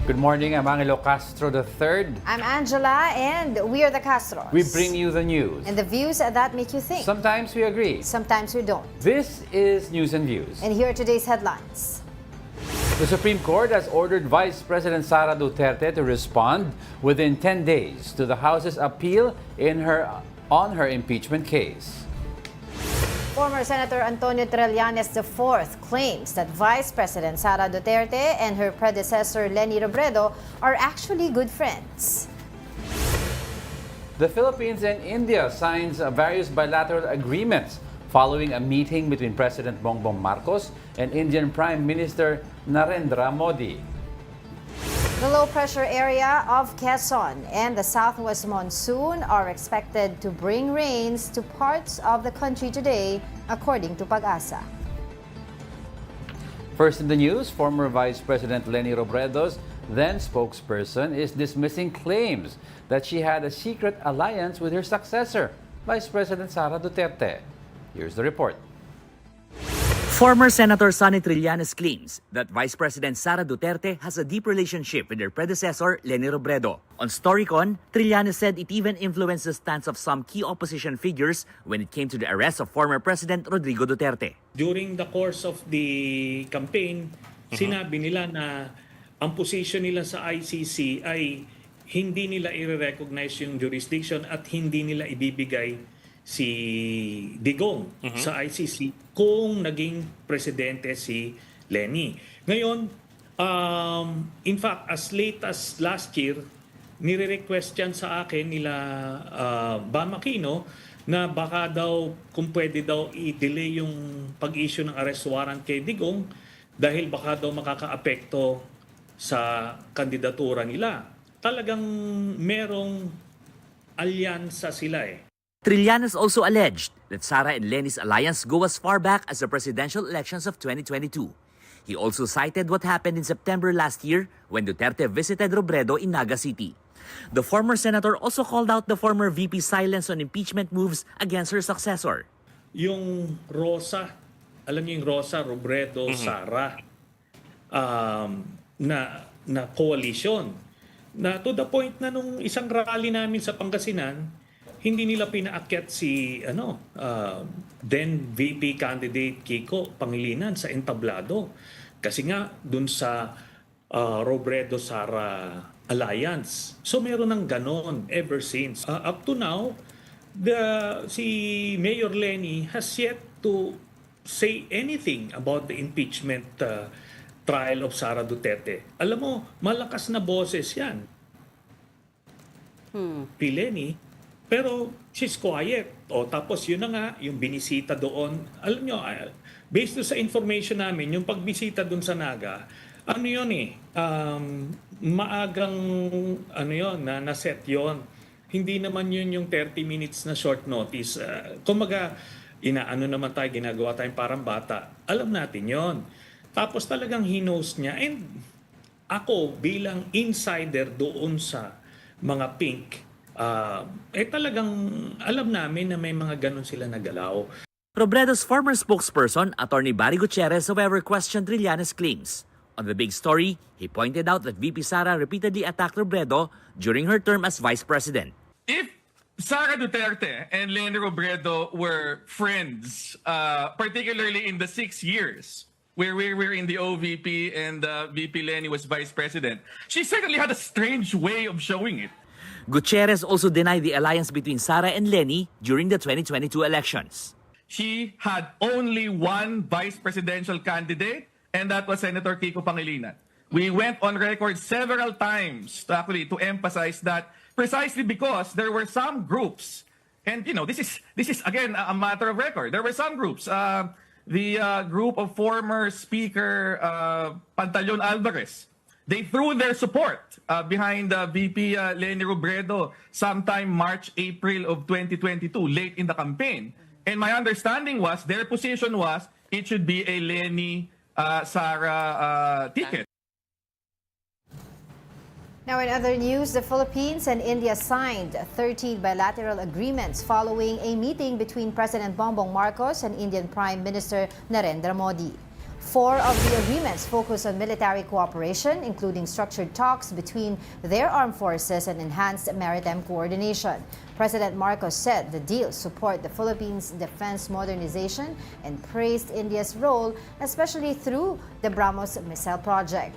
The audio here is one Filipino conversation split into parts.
Good morning, I'm Angelo Castro III. I'm Angela, and we are the Castros. We bring you the news. And the views that make you think. Sometimes we agree. Sometimes we don't. This is News and Views. And here are today's headlines. The Supreme Court has ordered Vice President Sara Duterte to respond within 10 days to the House's appeal on her impeachment case. Former Senator Antonio Trillanes IV claims that Vice President Sara Duterte and her predecessor Leni Robredo are actually good friends. The Philippines and India signs various bilateral agreements following a meeting between President Bongbong Marcos and Indian Prime Minister Narendra Modi. The low-pressure area of Quezon and the southwest monsoon are expected to bring rains to parts of the country today, according to Pag-asa. First in the news, former Vice President Leni Robredo's then spokesperson is dismissing claims that she had a secret alliance with her successor, Vice President Sara Duterte. Here's the report. Former Senator Sonny Trillanes claims that Vice President Sara Duterte has a deep relationship with her predecessor, Leni Robredo. On Storycon, Trillanes said it even influenced the stance of some key opposition figures when it came to the arrest of former President Rodrigo Duterte. During the course of the campaign, sinabi nila na ang position nila sa ICC ay hindi nila i-recognize yung jurisdiction at hindi nila ibibigay si Digong sa ICC kung naging presidente si Leni. Ngayon, in fact, as late as last year, nire-request yan sa akin nila Bam Aquino na baka daw, kung pwede daw i-delay yung pag-issue ng arrest warrant kay Digong dahil baka daw makaka-apekto sa kandidatura nila. Talagang merong alyansa sila eh. Trillanes also alleged that Sara and Leni's alliance go as far back as the presidential elections of 2022. He also cited what happened in September last year when Duterte visited Robredo in Naga City. The former senator also called out the former VP's silence on impeachment moves against her successor. Yung Rosa, alam niyo yung Rosa, Robredo, Sara, na coalition. Na to the point na nung isang rally namin sa Pangasinan, hindi nila pinaakyat si then VP candidate Kiko Pangilinan sa entablado. Kasi nga dun sa Robredo-Sara alliance. So meron ng ganon ever since. Up to now, si Mayor Leni has yet to say anything about the impeachment trial of Sara Duterte. Alam mo, malakas na boses yan. Leni, pero she's quiet. Tapos yun na nga, yung binisita doon. Alam nyo, based sa information namin, yung pagbisita doon sa Naga, maagang na-set yun. Hindi naman yun yung 30 minutes na short notice. Kumaga, ginagawa tayong parang bata. Alam natin yon. Tapos talagang hinos niya. And ako, bilang insider doon sa mga pink, talagang alam namin na may mga ganun sila nagalaw. Robredo's former spokesperson, Attorney Barry Gutierrez, however, questioned Trillanes' claims. On the big story, he pointed out that VP Sara repeatedly attacked Robredo during her term as vice president. If Sara Duterte and Leni Robredo were friends, particularly in the 6 years where we were in the OVP and VP Leni was vice president, she certainly had a strange way of showing it. Gutierrez also denied the alliance between Sara and Leni during the 2022 elections. She had only one vice presidential candidate, and that was Senator Kiko Pangilinan. We went on record several times to emphasize that precisely because there were some groups, and this is again a matter of record. There were some groups, the group of former Speaker Pantaleon Alvarez. They threw their support behind VP Leni Robredo sometime March, April of 2022, late in the campaign. And my understanding was, their position was, it should be a Leni Sara ticket. Now, in other news, the Philippines and India signed 13 bilateral agreements following a meeting between President Bongbong Marcos and Indian Prime Minister Narendra Modi. 4 of the agreements focus on military cooperation, including structured talks between their armed forces and enhanced maritime coordination. President Marcos said the deals support the Philippines' defense modernization and praised India's role, especially through the BrahMos missile project.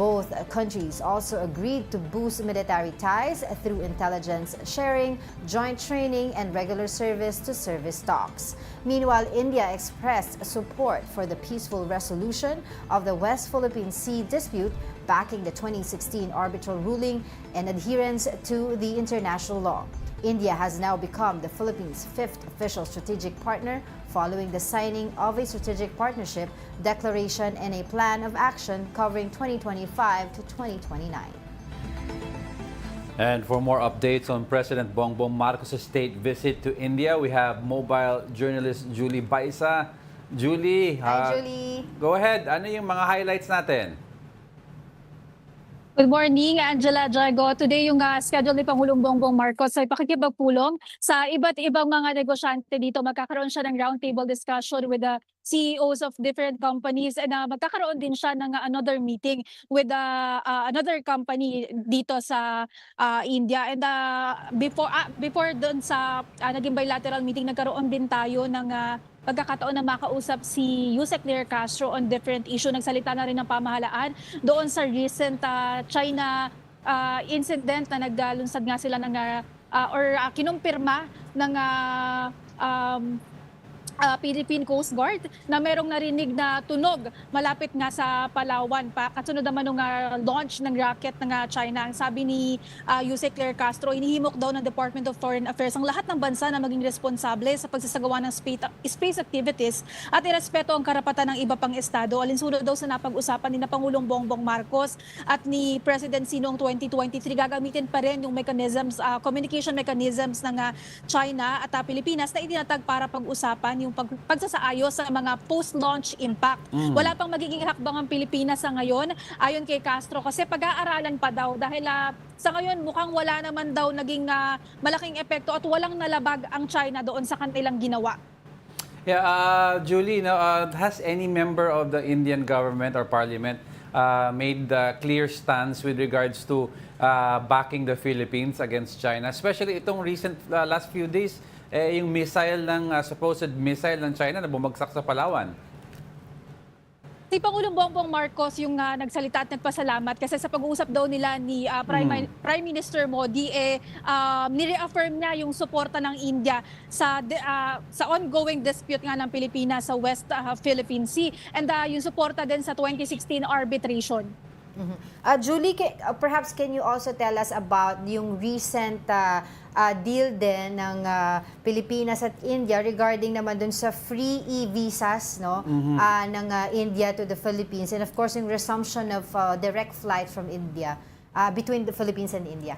Both countries also agreed to boost military ties through intelligence sharing, joint training, and regular service-to-service talks. Meanwhile, India expressed support for the peaceful resolution of the West Philippine Sea dispute, backing the 2016 arbitral ruling and adherence to the international law. India has now become the Philippines' 5th official strategic partner following the signing of a strategic partnership declaration and a plan of action covering 2025 to 2029. And for more updates on President Bongbong Marcos' state visit to India, we have mobile journalist Julie Baisa. Julie, Hi, Julie. Go ahead. Ano yung mga highlights natin? Good morning, Angela Jago. Today, yung schedule ni Pangulong Bongbong Marcos ay pakikipagpulong sa iba't ibang mga negosyante dito. Magkakaroon siya ng roundtable discussion with the CEOs of different companies and magkakaroon din siya ng another meeting with another company dito sa India. And before doon sa naging bilateral meeting, nagkaroon din tayo ng pagkakataon na makausap si Yusek Castro on different issue. Nagsalita na rin ng pamahalaan doon sa recent China incident na naglunsad nga sila ng kinumpirma ng Philippine Coast Guard na merong narinig na tunog malapit nga sa Palawan pa. Kasunod naman ng launch ng rocket ng China. Ang sabi ni Yusek Castro, inihimok daw ng Department of Foreign Affairs ang lahat ng bansa na maging responsable sa pagsasagawa ng space activities at irespeto ang karapatan ng iba pang estado. Alinsunod daw sa napag-usapan ni Pangulong Bongbong Marcos at ni President Xi noong 2023, gagamitin pa rin yung mechanisms, communication mechanisms ng China at Pilipinas na itinatag para pag-usapan yung pagsasaayos sa mga post-launch impact. Wala pang magiging hakbang ang Pilipinas sa ngayon, ayon kay Castro, kasi pag-aaralan pa daw dahil sa ngayon mukhang wala naman daw naging malaking epekto at walang nalabag ang China doon sa kanilang ginawa. Yeah, Julie, has any member of the Indian government or parliament made a clear stance with regards to backing the Philippines against China? Especially itong recent last few days, yung missile supposed missile ng China na bumagsak sa Palawan. Si Pangulong Bongbong Marcos yung nagsalita at nagpasalamat kasi sa pag-uusap daw nila ni Prime Minister Modi, nireaffirm niya yung suporta ng India sa ongoing dispute nga ng Pilipinas sa West Philippine Sea and yung suporta din sa 2016 arbitration. Julie, perhaps can you also tell us about yung recent deal din ng Pilipinas at India regarding naman dun sa free e-visas ng India to the Philippines and of course yung resumption of direct flight from India between the Philippines and India?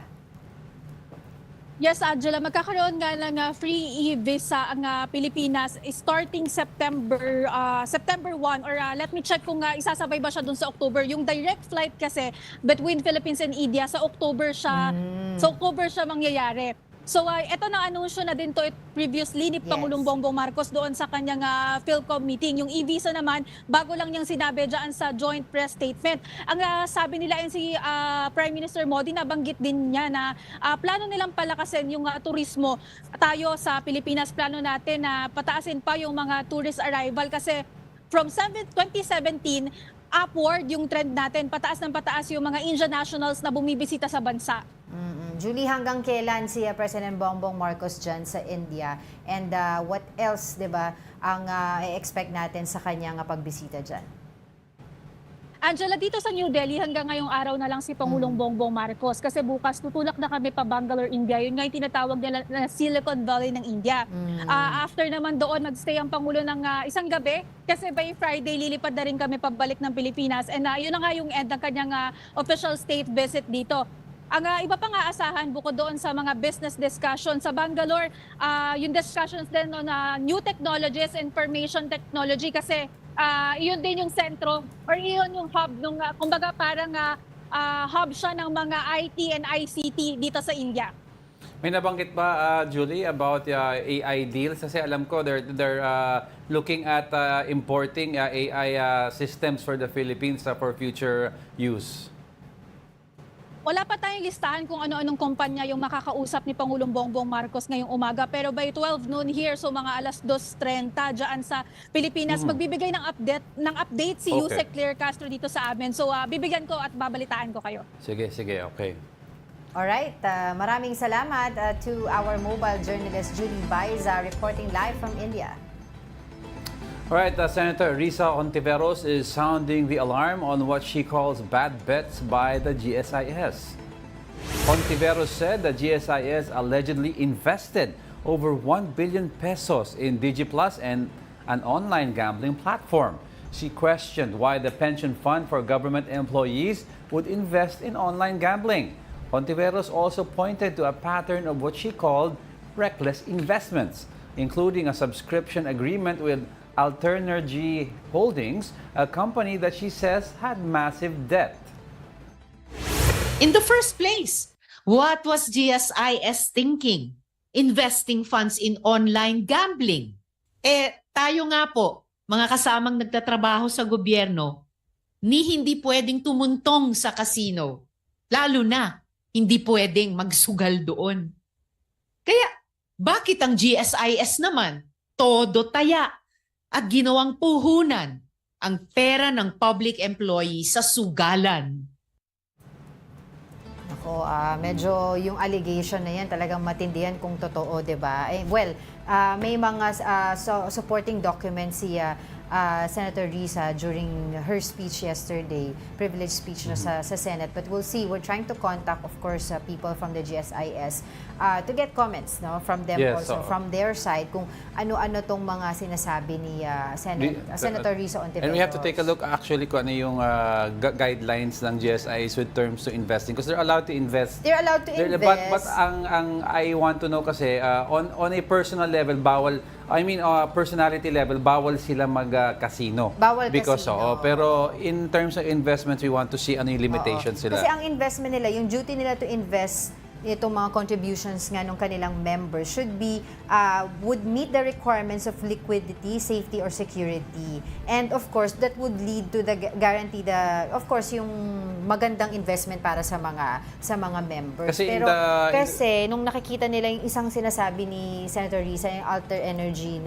Yes, Angela, magkakaroon nga ng free e-visa ang Pilipinas starting September 1 or let me check kung isasabay ba siya dun sa October. Yung direct flight kasi between Philippines and India sa October siya mangyayari. So ito na anunsyo na din to previously ni Pangulong Bongbong Marcos doon sa kanyang PhilCom meeting. Yung e-visa naman, bago lang niyang sinabi dyan sa joint press statement. Ang sabi nila si Prime Minister Modi, nabanggit din niya na plano nilang palakasin yung turismo. Tayo sa Pilipinas, plano natin na pataasin pa yung mga tourist arrival kasi from 2017, upward yung trend natin, pataas ng pataas yung mga Indian nationals na bumibisita sa bansa. Julie, hanggang kailan si President Bongbong Marcos dyan sa India? And what else, di ba, ang i-expect natin sa kanyang pagbisita dyan? Angela, dito sa New Delhi, hanggang ngayong araw na lang si Pangulong Bongbong Marcos kasi bukas tutulak na kami pa Bangalore, India. Yun nga yung tinatawag nila na Silicon Valley ng India. After naman doon, mag-stay ang Pangulo ng isang gabi kasi by Friday, lilipad na rin kami pabalik ng Pilipinas. And yun na nga yung end ng kanyang official state visit dito. Ang iba pang aasahan bukod doon sa mga business discussion sa Bangalore, yung discussions din on new technologies, information technology kasi iyon din yung sentro or iyon yung hub nung kumbaga parang hub siya ng mga IT and ICT dito sa India. May nabanggit ba, Julie, about AI deals? Kasi alam ko they're looking at importing AI systems for the Philippines for future use. Wala pa tayong listahan kung ano-anong kumpanya yung makakausap ni Pangulong Bongbong Marcos ngayong umaga. Pero by 12 noon here, so mga alas 2:30 dyan sa Pilipinas, magbibigay ng update si Okay. Yusek Claire Castro dito sa amin. So bibigyan ko at babalitaan ko kayo. Sige, okay. Alright, maraming salamat to our mobile journalist Julie Baiza reporting live from India. All right, Senator Risa Ontiveros is sounding the alarm on what she calls bad bets by the GSIS. Ontiveros said the GSIS allegedly invested over 1 billion pesos in DigiPlus and an online gambling platform. She questioned why the pension fund for government employees would invest in online gambling. Ontiveros also pointed to a pattern of what she called reckless investments, including a subscription agreement with Alternergy Holdings, a company that she says had massive debt. In the first place, what was GSIS thinking? Investing funds in online gambling. Tayo nga po, mga kasamang nagtatrabaho sa gobyerno, hindi pwedeng tumuntong sa casino. Lalo na, hindi pwedeng magsugal doon. Kaya, bakit ang GSIS naman, todo taya at ginawang puhunan ang pera ng public employee sa sugalan? Ako, medyo yung allegation na yan talagang matindihan kung totoo, 'di ba? May mga supporting documents si Senator Risa during her speech yesterday, privileged speech na sa Senate. But we'll see. We're trying to contact, of course, people from the GSIS to get comments, no, from them, Yes, also from their side kung ano-ano tong mga sinasabi ni Senator Risa Ontiveros. And we have to take a look actually kung ano yung guidelines ng GSIS with terms to investing, because they're allowed to invest. They're allowed to invest. But ang I want to know kasi on a personal level bawal, personality level, bawal sila mag-casino. Bawal because casino. pero in terms of investments, we want to see ano yung limitations sila. Kasi ang investment nila, yung duty nila to invest itong mga contributions nga ng kanilang members should be, would meet the requirements of liquidity, safety, or security. And of course, that would lead to the guarantee of course, yung magandang investment para sa mga members. Kasi kasi nung nakikita nila yung isang sinasabi ni Senator Risa, yung Alter Energy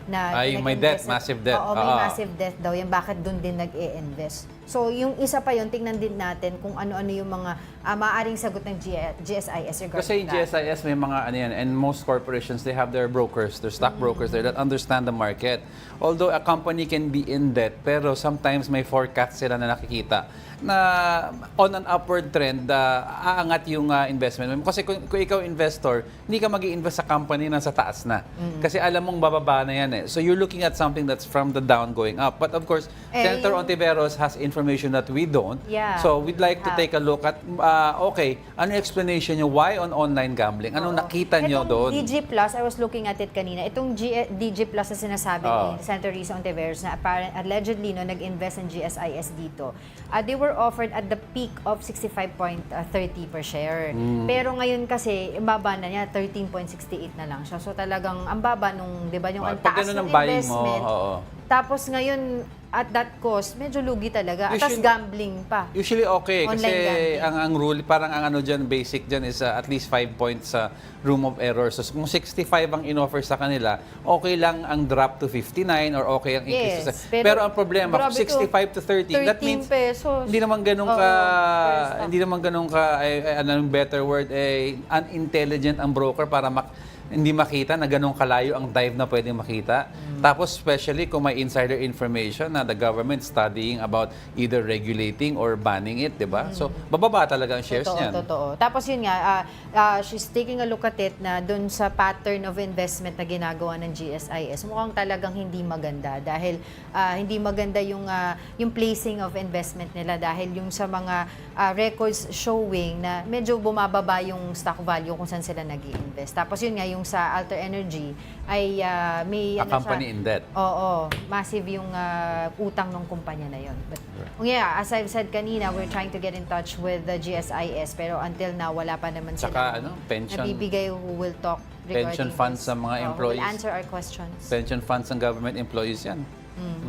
yung may debt, massive debt. Oo, may massive debt daw. Yung bakit doon din nag-i-invest. So, yung isa pa yun, tingnan din natin kung ano-ano yung mga maaaring sagot ng GSIS regarding Kasi yung GSIS may mga and most corporations, they have their brokers, their stock brokers there that understand the market. Although a company can be in debt, pero sometimes may forecast sila na nakikita na on an upward trend, aangat yung investment. Kasi kung ikaw investor, hindi ka mag-i-invest sa company na sa taas na. Kasi alam mong bababa na yan eh. So you're looking at something that's from the down going up. But of course, Senator Ontiveros has information that we don't. Yeah, So we'd like to take a look at, ano yung explanation nyo? Why on online gambling? Anong nakita nyo doon? DG Plus, I was looking at it kanina. Itong DG Plus na sinasabi ni Senator Risa Ontiveros na allegedly nag-invest ng GSIS dito. They were offered at the peak of 65.30 per share. Pero ngayon kasi, ang baba na niya, 13.68 na lang siya. So talagang ang baba nung, di ba, yung ang taas ng investment. Tapos ngayon, at that cost, medyo lugi talaga. At tas gambling pa. Usually okay. Online Kasi gambling. ang rule, parang ang basic dyan is at least 5 points sa room of error. So kung 65 ang in-offer sa kanila, okay lang ang drop to 59 or okay ang increase to pero ang problema, 65 to 30, that means pesos. hindi naman ganun ka, anong better word, unintelligent ang broker para hindi makita na ganun kalayo ang dive na pwedeng makita. Tapos especially kung may insider information na the government studying about either regulating or banning it, di ba? So, bababa talaga ang shares niyan. Totoo. Tapos yun nga, she's taking a look at it na dun sa pattern of investment na ginagawa ng GSIS, mukhang talagang hindi maganda dahil hindi maganda yung placing of investment nila dahil yung sa mga records showing na medyo bumababa yung stock value kung saan sila nag-i-invest. Tapos yun nga, yung sa Alter Energy ay may A company in debt. Oo, massive yung utang ng kumpanya na yon. But yeah, as I've said kanina, we're trying to get in touch with the GSIS pero until now wala pa naman Saka sila pension, nabibigay who will talk regarding pension funds this. sa mga Who employees. will answer our questions. Pension funds ng government employees yan.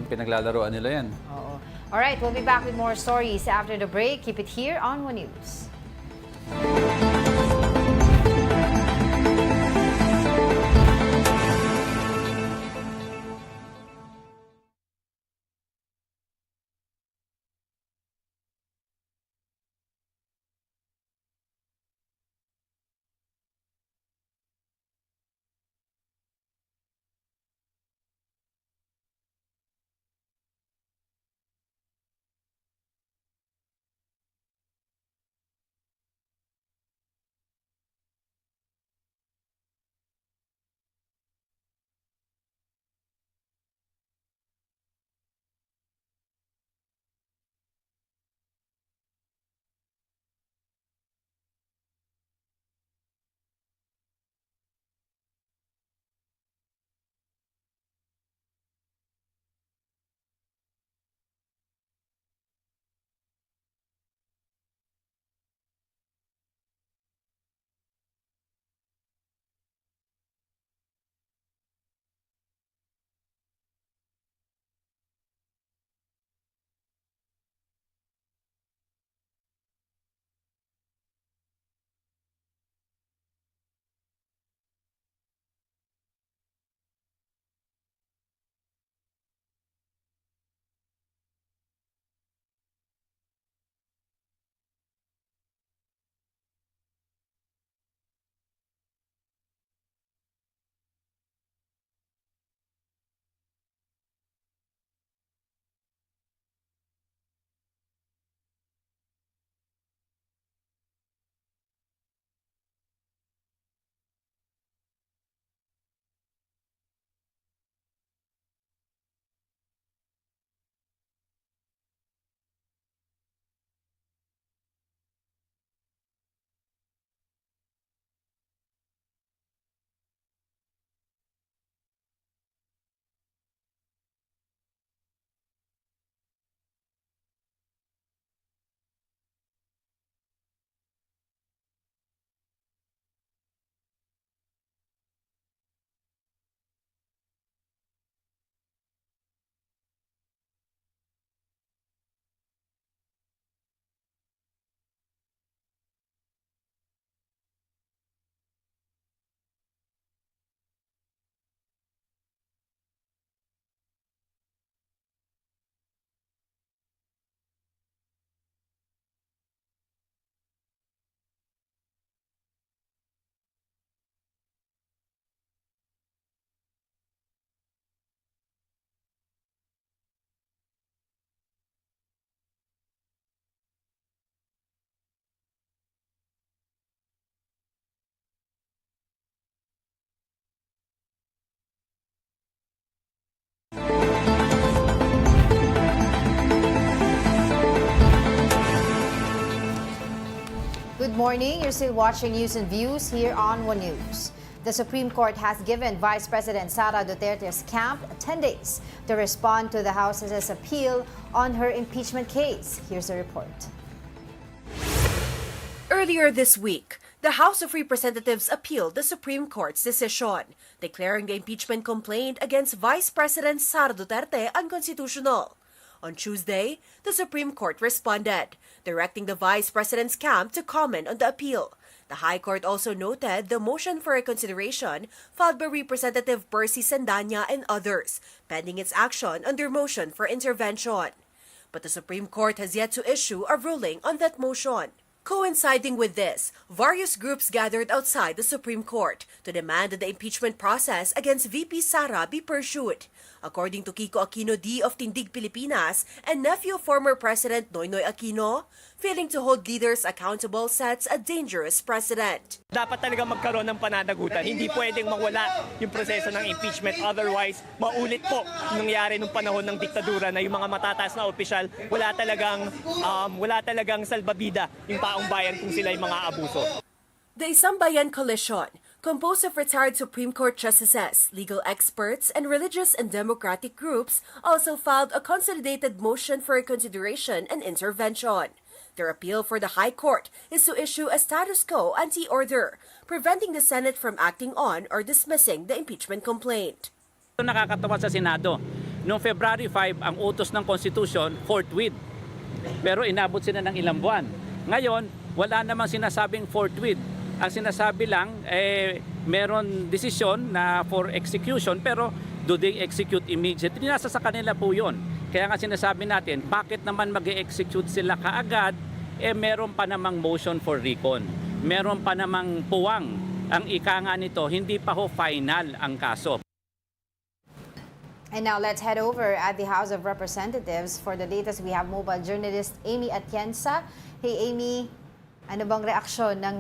Pinaglalaroan nila yan. Oo. Alright, we'll be back with more stories after the break. Keep it here on One News. Good morning. You're still watching News and Views here on One News. The Supreme Court has given Vice President Sara Duterte's camp 10 days to respond to the House's appeal on her impeachment case. Here's the report. Earlier this week, the House of Representatives appealed the Supreme Court's decision, declaring the impeachment complaint against Vice President Sara Duterte unconstitutional. On Tuesday, the Supreme Court responded, directing the Vice President's camp to comment on the appeal. The High Court also noted the motion for reconsideration filed by Representative Percy Sandanya and others, pending its action on their motion for intervention. But the Supreme Court has yet to issue a ruling on that motion. Coinciding with this, various groups gathered outside the Supreme Court to demand that the impeachment process against VP Sara be pursued. According to Kiko Aquino D. of Tindig Pilipinas and nephew of former President Noynoy Aquino, failing to hold leaders accountable sets a dangerous precedent. Dapat talaga magkaroon ng pananagutan. Hindi pwedeng mawala yung proseso ng impeachment. Otherwise, maulit po yung nangyari nung panahon ng diktadura na yung mga matataas na opisyal, wala talagang salbabida yung taong bayan kung sila yung mga abuso. The Isang Bayan Coalition, composed of retired Supreme Court justices, legal experts, and religious and democratic groups, also filed a consolidated motion for reconsideration and intervention. Their appeal for the High Court is to issue a status quo ante-order, preventing the Senate from acting on or dismissing the impeachment complaint. Nakakatawa sa Senado. Noong February 5, ang utos ng Constitution, forthwith. Pero inabot sila ng ilang buwan. Ngayon, wala namang sinasabing forthwith. Ang sinasabi lang, meron desisyon na for execution, pero do they execute immediately? Nasa sa kanila po yun. Kaya nga sinasabi natin, bakit naman mag-execute sila kaagad? Meron pa namang motion for recon. Meron pa namang puwang. Ang ika nga nito, hindi pa ho final ang kaso. And now let's head over at the House of Representatives. For the latest, we have mobile journalist Amy Atienza. Hey Amy, ano bang reaksyon ng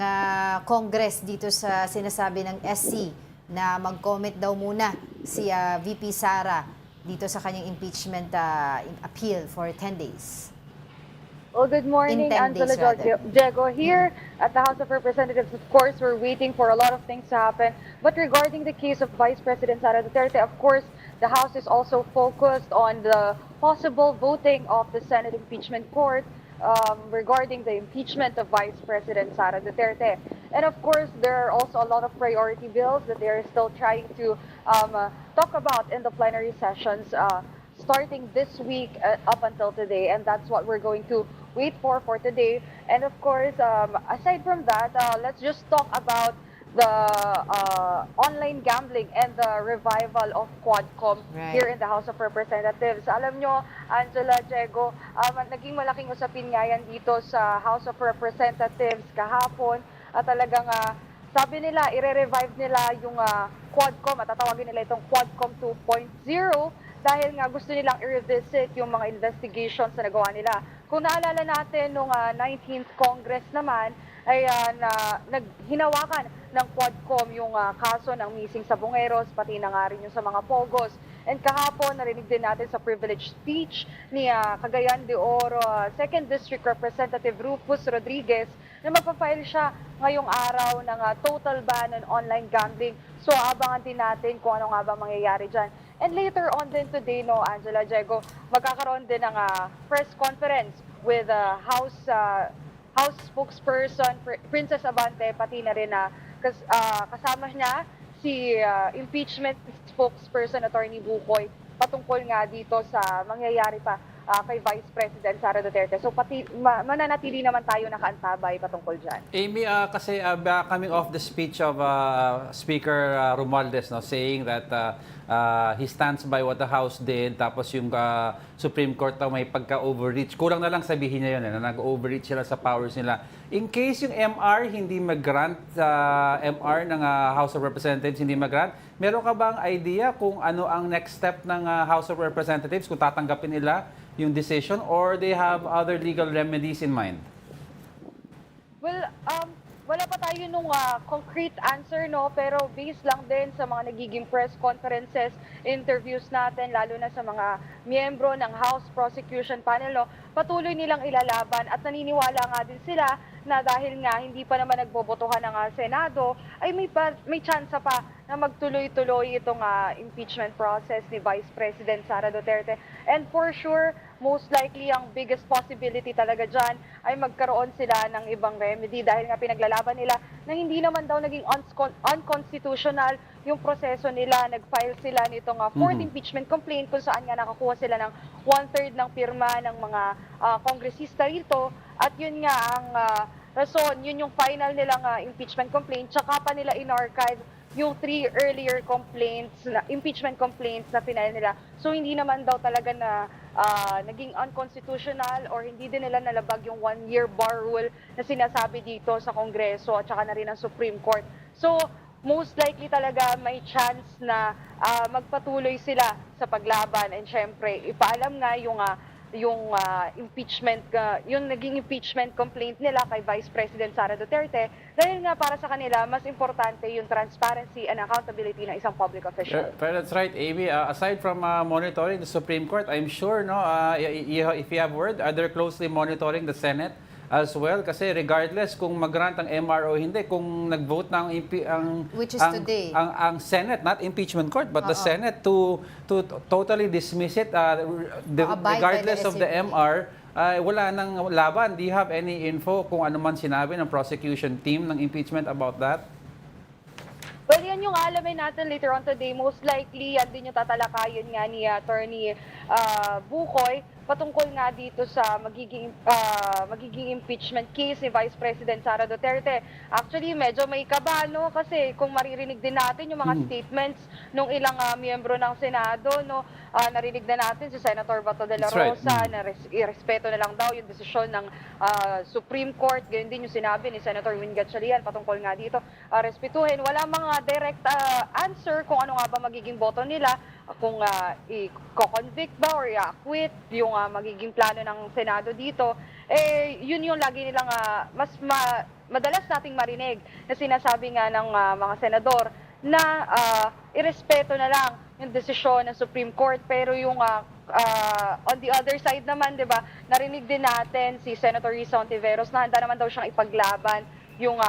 Congress dito sa sinasabi ng SC na mag-comment daw muna si VP Sara dito sa kanyang impeachment appeal for 10 days? Well, good morning, Angela Diego. Here at the House of Representatives, of course, we're waiting for a lot of things to happen. But regarding the case of Vice President Sara Duterte, of course, the House is also focused on the possible voting of the Senate Impeachment Court regarding the impeachment of Vice President Sara Duterte. And of course, there are also a lot of priority bills that they're still trying to talk about in the plenary sessions starting this week up until today. And that's what we're going to wait for today. And of course, aside from that, let's just talk about the online gambling and the revival of Quadcom here in the House of Representatives. Alam nyo, Angela, Diego, naging malaking usapin nga yan dito sa House of Representatives kahapon. At talagang sabi nila, i-revive nila yung Quadcom at tatawagin nila itong Quadcom 2.0 dahil nga gusto nilang i-revisit yung mga investigations na nagawa nila. Kung naalala natin, nung 19th Congress naman, ay hinawakan ng Quadcom yung kaso ng missing sabongeros, pati na nga rin yung sa mga pogos. And kahapon, narinig din natin sa privilege speech ni Cagayan de Oro, 2nd District Representative Rufus Rodriguez, na magpa-file siya ngayong araw ng total ban on online gambling. So, abangan din natin kung ano nga ba mangyayari dyan. And later on din today, no, Angela, Diego, magkakaroon din ng press conference with House spokesperson Princess Abante, pati na rin kasama niya si impeachment spokesperson Attorney Bukoy patungkol nga dito sa mangyayari pa kay Vice President Sara Duterte. So pati mananatili naman tayo nakaantabay patungkol dyan. Amy, kasi coming off the speech of Speaker Romualdez, no, saying that he stands by what the House did, tapos yung Supreme Court may pagka-overreach. Kulang na lang sabihin niya yun, na nag-overreach sila sa powers nila. In case yung MR hindi mag-grant, MR ng House of Representatives hindi mag-grant, meron ka bang idea kung ano ang next step ng House of Representatives, kung tatanggapin nila yung decision or they have other legal remedies in mind? Well, wala pa tayo nung concrete answer, no? Pero based lang din sa mga nagiging press conferences, interviews natin, lalo na sa mga miyembro ng House Prosecution Panel, no? Patuloy nilang ilalaban at naniniwala nga din sila na dahil nga hindi pa naman nagbobotohan ng Senado, ay may chance pa na magtuloy-tuloy itong impeachment process ni Vice President Sara Duterte. And for sure, most likely ang biggest possibility talaga dyan ay magkaroon sila ng ibang remedy dahil nga pinaglalaban nila na hindi naman daw naging unconstitutional yung proseso nila. Nag-file sila nitong fourth impeachment complaint kung saan nga nakakuha sila ng 1/3 ng pirma ng mga kongresista rito. At yun nga ang rason, yun yung final nilang impeachment complaint. Tsaka pa nila in-archive yung 3 earlier impeachment complaints na final nila. So hindi naman daw talaga na naging unconstitutional or hindi din nila nalabag yung 1-year bar rule na sinasabi dito sa Kongreso at saka na rin ang Supreme Court. So most likely talaga may chance na magpatuloy sila sa paglaban. And syempre, ipaalam nga yung impeachment, yung naging impeachment complaint nila kay Vice President Sara Duterte dahil nga para sa kanila mas importante yung transparency and accountability ng isang public official. But that's right, Amy. Aside from monitoring the Supreme Court, I'm sure, no, if you have word, they're closely monitoring the Senate as well kasi regardless kung mag-grant ang MR o hindi, kung nag-vote na Which is today. ang Senate, not impeachment court, but the Senate to totally dismiss it Abide by regardless the of the SAP. MR, ay wala nang laban. Do you have any info kung ano man sinabi ng prosecution team ng impeachment about that? Well, yan yung alamin natin later on today. Most likely, yan din yung tatalakayin nga ni Attorney Bukoy patungkol nga dito sa magiging impeachment case ni Vice President Sara Duterte. Actually, medyo may kaba, no? Kasi kung maririnig din natin yung mga statements ng ilang miyembro ng Senado, no? Narinig na natin si Senator Bato de la That's right. Rosa na irespeto na lang daw yung desisyon ng Supreme Court. Ganyan din yung sinabi ni Senator Win Gatchalian patungkol nga dito. Respetuhin. Wala mga direct answer kung ano nga ba magiging boto nila, kung i-convict ba or i-acquit yung magiging plano ng Senado dito. Yun yung lagi nilang madalas nating marinig na sinasabi nga ng mga senador na irespeto na lang yung desisyon ng Supreme Court. Pero yung on the other side naman, 'di ba? Narinig din natin si Senator Risa Ontiveros na handa naman daw siyang ipaglaban yung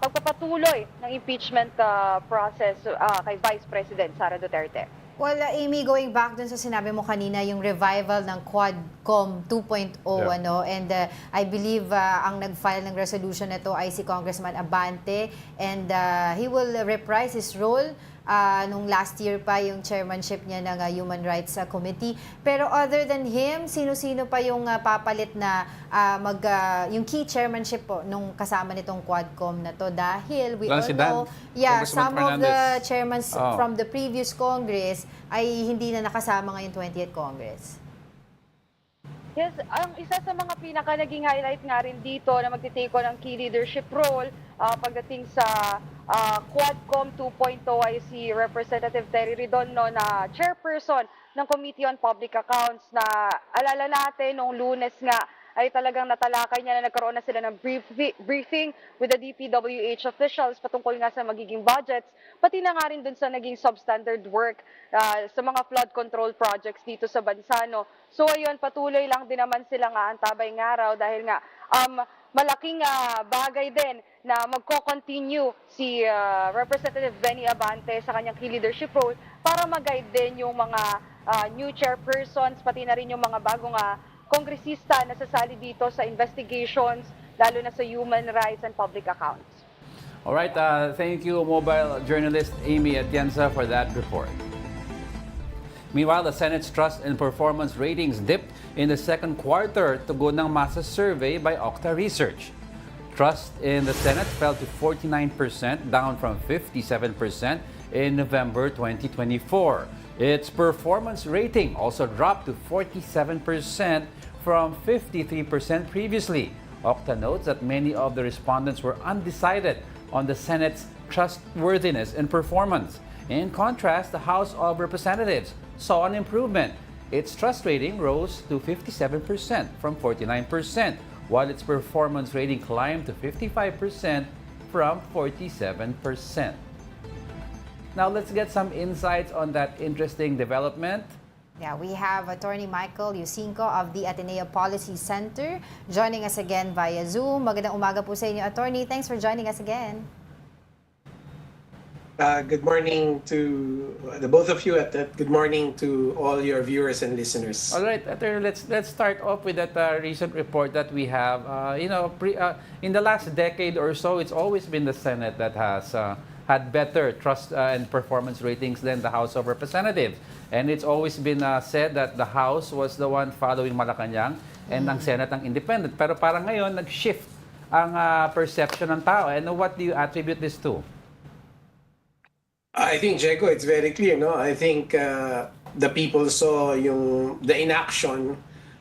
pagpapatuloy ng impeachment process kay Vice President Sara Duterte. Well, Amy, going back dun sa sinabi mo kanina, yung revival ng Quadcom 2.0, and I believe ang nag-file ng resolution na ito ay si Congressman Abante, and he will reprise his role nung last year pa yung chairmanship niya ng Human Rights Committee. Pero other than him, sino-sino pa yung papalit na yung key chairmanship po nung kasama nitong Quadcom na to? Dahil we all know, some of the chairmen from the previous Congress ay hindi na nakasama ngayong 20th Congress. Yes, ang isa sa mga pinaka naging highlight nga rin dito na magtitake on ng key leadership role pagdating sa Quadcom 2.0 ay si Representative Terry Redondo na chairperson ng Committee on Public Accounts na alala natin nung Lunes nga ay talagang natalakay niya na nagkaroon na sila ng briefing with the DPWH officials patungkol nga sa magiging budgets, pati na nga rin dun sa naging substandard work sa mga flood control projects dito sa bansa. No? So ayun, patuloy lang din naman sila nga antabay ng araw dahil nga malaking bagay din na magko-continue si Representative Benny Abante sa kanyang key leadership role para mag-guide din yung mga new chairpersons, pati na rin yung mga bagong kongresista na sasali dito sa investigations, lalo na sa human rights and public accounts. All right, thank you, mobile journalist Amy Atienza, for that report. Meanwhile, the Senate's trust and performance ratings dipped in the second quarter, tugon ng masa survey by Okta Research. Trust in the Senate fell to 49%, down from 57% in November 2024. Its performance rating also dropped to 47% from 53% previously. Okta notes that many of the respondents were undecided on the Senate's trustworthiness and performance. In contrast, the House of Representatives saw an improvement. Its trust rating rose to 57% from 49%, while its performance rating climbed to 55% from 47%. Now let's get some insights on that interesting development. Yeah, we have Attorney Michael Yusinko of the Ateneo Policy Center joining us again via Zoom. Magandang umaga po sa inyo, Attorney. Thanks for joining us again. Good morning to the both of you, and good morning to all your viewers and listeners. All right, Attorney, let's start off with that recent report that we have. In the last decade or so, it's always been the Senate that has had better trust and performance ratings than the House of Representatives. And it's always been said that the House was the one following Malacanang and ang Senate ang independent. Pero parang ngayon, nag-shift ang perception ng tao. And what do you attribute this to? I think, Diego, it's very clear, no? I think the people saw the inaction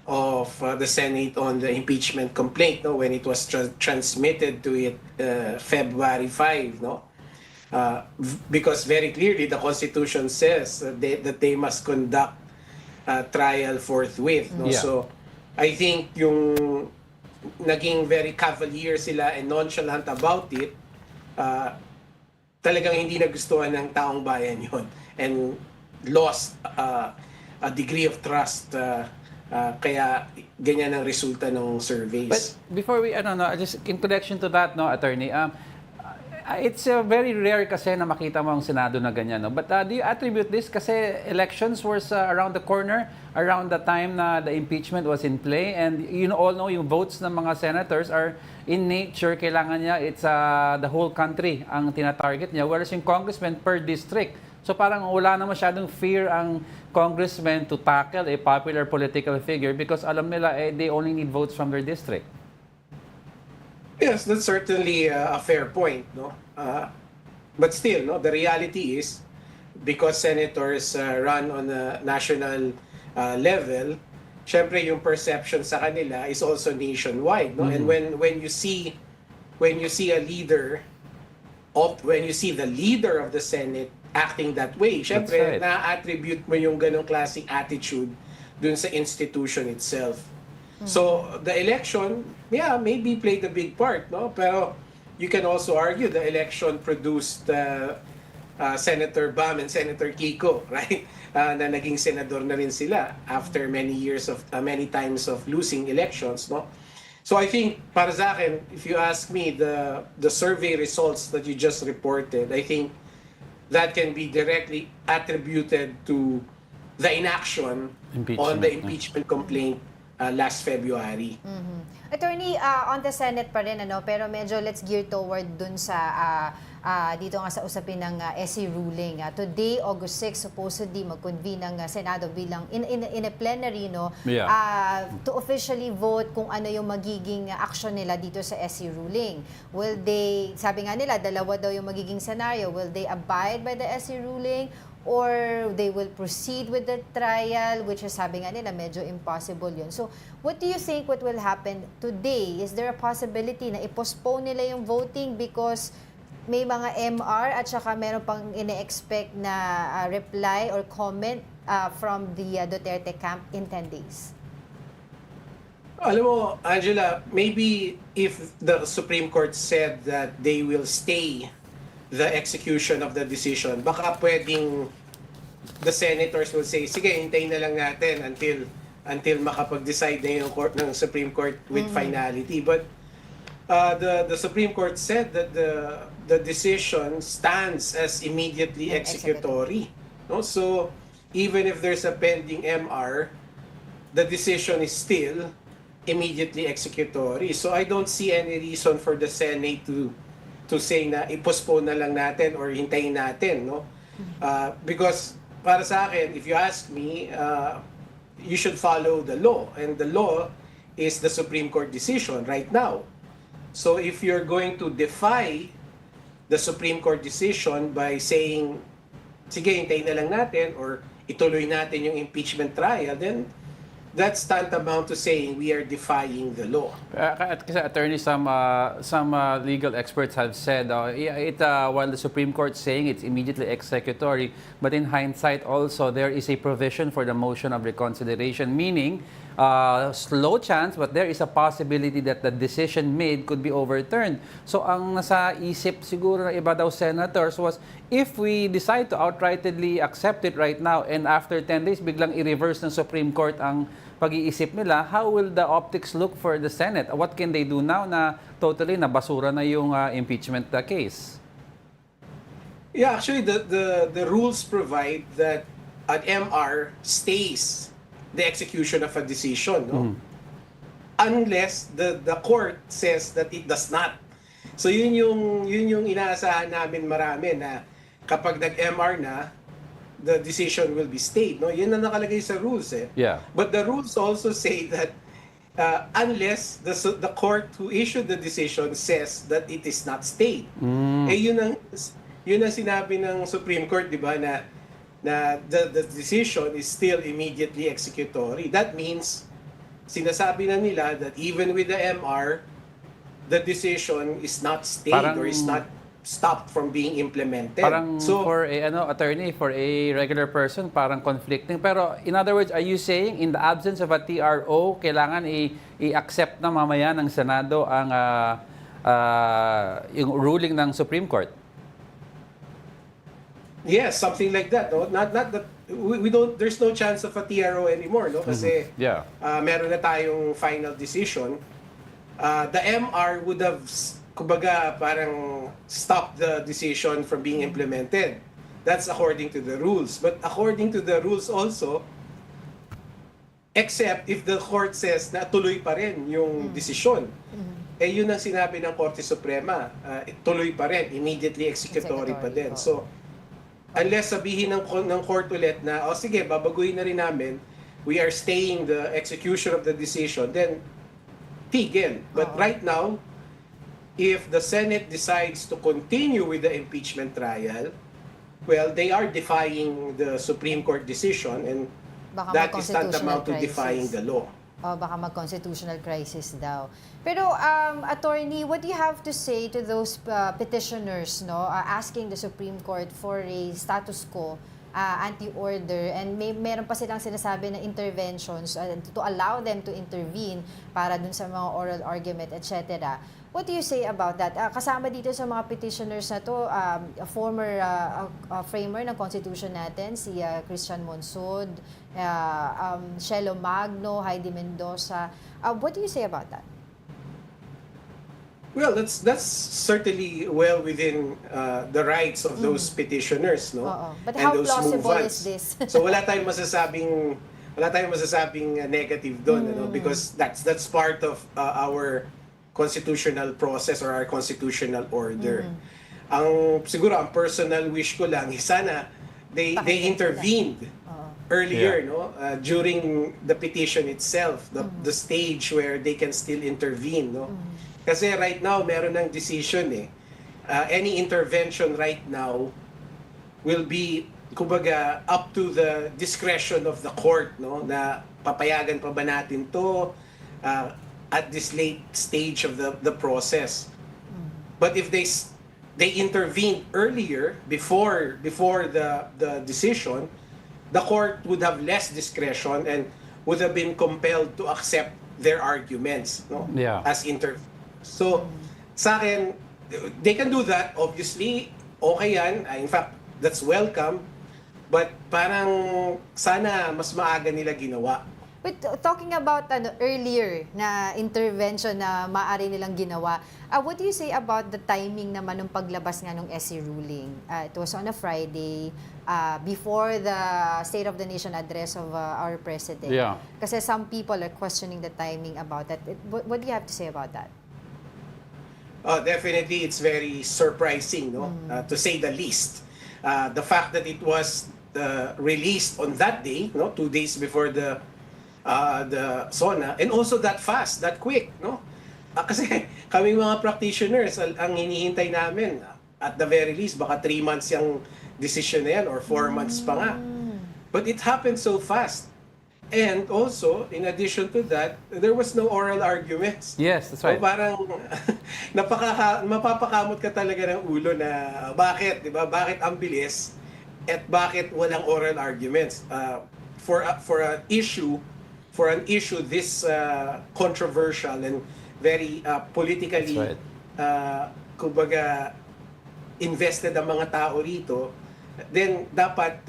of the Senate on the impeachment complaint, no, when it was transmitted to it February 5, no? Because very clearly the Constitution says that they must conduct a trial forthwith. No? Yeah. So I think yung naging very cavalier sila and nonchalant about it, talagang hindi nagustuhan ng taong bayan yon and lost a degree of trust Kaya ganyan ang resulta ng surveys. But before we, just in connection to that, no, Attorney, it's very rare kasi na makita mo ang Senado na ganyan. No? But do you attribute this kasi elections was around the corner, around the time na the impeachment was in play, and all know yung votes ng mga senators are in nature, kailangan niya, it's the whole country ang tinatarget niya, whereas yung congressman per district. So parang wala na masyadong fear ang congressman to tackle a popular political figure because alam nila they only need votes from their district. Yes, that's certainly a fair point, no. But still, no, the reality is because senators run on a national level, syempre yung perception sa kanila is also nationwide, no. And when you see a leader when you see the leader of the Senate acting that way, syempre na-attribute mo yung ganong klaseng attitude dun sa institution itself. So the election, maybe played a big part, no? Pero you can also argue the election produced Senator Bam and Senator Kiko, right? Na naging senador na rin sila after many times of losing elections, no? So I think para sa akin, if you ask me, the survey results that you just reported, I think that can be directly attributed to the inaction on the impeachment complaint last February. Attorney, on the Senate pa rin, pero medyo let's gear toward dun sa dito nga sa usapin ng SC ruling. Today, August 6, supposedly mag-convene ng Senado bilang in a plenary, no, to officially vote kung ano yung magiging action nila dito sa SC ruling. Will they, sabi nga nila, dalawa daw yung magiging scenario. Will they abide by the SC ruling or they will proceed with the trial, which is sabi nga nila medyo impossible yun. So what do you think what will happen today? Is there a possibility na i-postpone nila yung voting because may mga MR at saka meron pang ine-expect na reply or comment from the Duterte camp in 10 days? Alam mo, Angela, maybe if the Supreme Court said that they will stay the execution of the decision, baka pwedeng the senators will say, sige, hintayin na lang natin until makapag-decide na yung ng Supreme Court with finality. But the Supreme Court said that the decision stands as immediately executory. No? So even if there's a pending MR, the decision is still immediately executory. So I don't see any reason for the Senate to say na i-postpone na lang natin or hintayin natin, no? Because para sa akin, if you ask me, you should follow the law, and the law is the Supreme Court decision right now. So if you're going to defy the Supreme Court decision by saying, sige, hintayin na lang natin or ituloy natin yung impeachment trial, then that's tantamount to saying we are defying the law. Kasi attorney, some legal experts have said while the Supreme Court saying it's immediately executory, but in hindsight also there is a provision for the motion of reconsideration, meaning slow chance, but there is a possibility that the decision made could be overturned. So ang nasa isip siguro ng iba daw senators was, if we decide to outrightly accept it right now and after 10 days biglang i-reverse ng Supreme Court ang pag-iisip nila, how will the optics look for the Senate? What can they do now na totally nabasura na yung impeachment case? Yeah, actually the rules provide that an MR stays the execution of a decision, no? Unless the court says that it does not. So yun yung inaasahan namin marami na kapag nag-MR na, the decision will be stayed, no? Yun ang nakalagay sa rules, eh. Yeah. But the rules also say that unless the court who issued the decision says that it is not stayed. Yun ang sinabi ng Supreme Court, di ba, na the decision is still immediately executory. That means sinasabi na nila that even with the MR, the decision is not stayed or is not stopped from being implemented. Parang so, for a attorney, for a regular person, parang conflicting. Pero in other words, are you saying in the absence of a TRO, kailangan i-accept na mamaya ng Senado ang yung ruling ng Supreme Court? yes, something like that. No? Not that we don't, there's no chance of a TRO anymore, no? Kasi Yeah. meron na tayong final decision. The MR would have, kumbaga, parang stopped the decision from being implemented. That's according to the rules. But according to the rules also, except if the court says na tuloy pa rin yung desisyon. Eh yun ang sinabi ng Korte Suprema, tuloy pa rin, immediately executory pa din. So, unless sabihin ng court ulit na, sige, babaguhin na rin namin, we are staying the execution of the decision, then tigil. But right now, if the Senate decides to continue with the impeachment trial, well, they are defying the Supreme Court decision, and Baka that is mag-constitutional tantamount to defying crisis. the law. Baka mag-constitutional crisis daw. Pero, attorney, what do you have to say to those petitioners, no, asking the Supreme Court for a status quo, anti-order, and meron pa silang sinasabi na interventions to allow them to intervene para dun sa mga oral argument, etc. What do you say about that? Kasama dito sa mga petitioners na to, a former framer ng Constitution natin, si Christian Monsod, Shelo Magno, Heidi Mendoza. What do you say about that? Well, that's certainly well within the rights of those petitioners, no? But and how those plausible movements. is this? So wala tayong masasabing negative doon, ano? Because that's part of our constitutional process or our constitutional order. Siguro ang personal wish ko lang is sana they intervened earlier, no? During the petition itself, the stage where they can still intervene, no? Kasi right now meron ng decision any intervention right now will be, kumbaga, up to the discretion of the court, no? Na papayagan pa ba natin to at this late stage of the process. But if they intervened earlier before the decision, the court would have less discretion and would have been compelled to accept their arguments, no? As So sa akin, they can do that, obviously. Okay yan. In fact, that's welcome. But parang sana mas maaga nila ginawa. But talking about earlier na intervention na maaari nilang ginawa, what do you say about the timing naman ng paglabas nga ng SC ruling? It was on a Friday, before the State of the Nation address of our President. Yeah. Kasi some people are questioning the timing about that. What do you have to say about that? Definitely, it's very surprising, no? To say the least. The fact that it was released on that day, no, 2 days before the SONA, and also that fast, that quick, no? Kasi kami mga practitioners, ang hinihintay namin, at the very least, baka 3 months yung decision na yan, or 4 months pa nga. But it happened so fast. And also, in addition to that, there was no oral arguments. Yes, that's right. So parang mapapakamot ka talaga ng ulo na bakit, di ba? Bakit ang bilis at bakit walang oral arguments? For an issue this controversial and very politically kumbaga invested ang mga tao rito, then dapat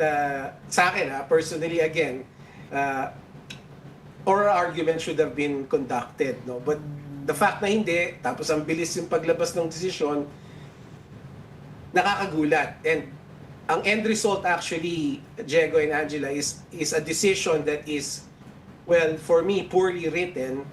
sa akin personally again, oral argument should have been conducted, no? But the fact na hindi, tapos ang bilis yung paglabas ng desisyon, nakakagulat. And ang end result actually, Diego and Angela, is a decision that is, well, for me, poorly written,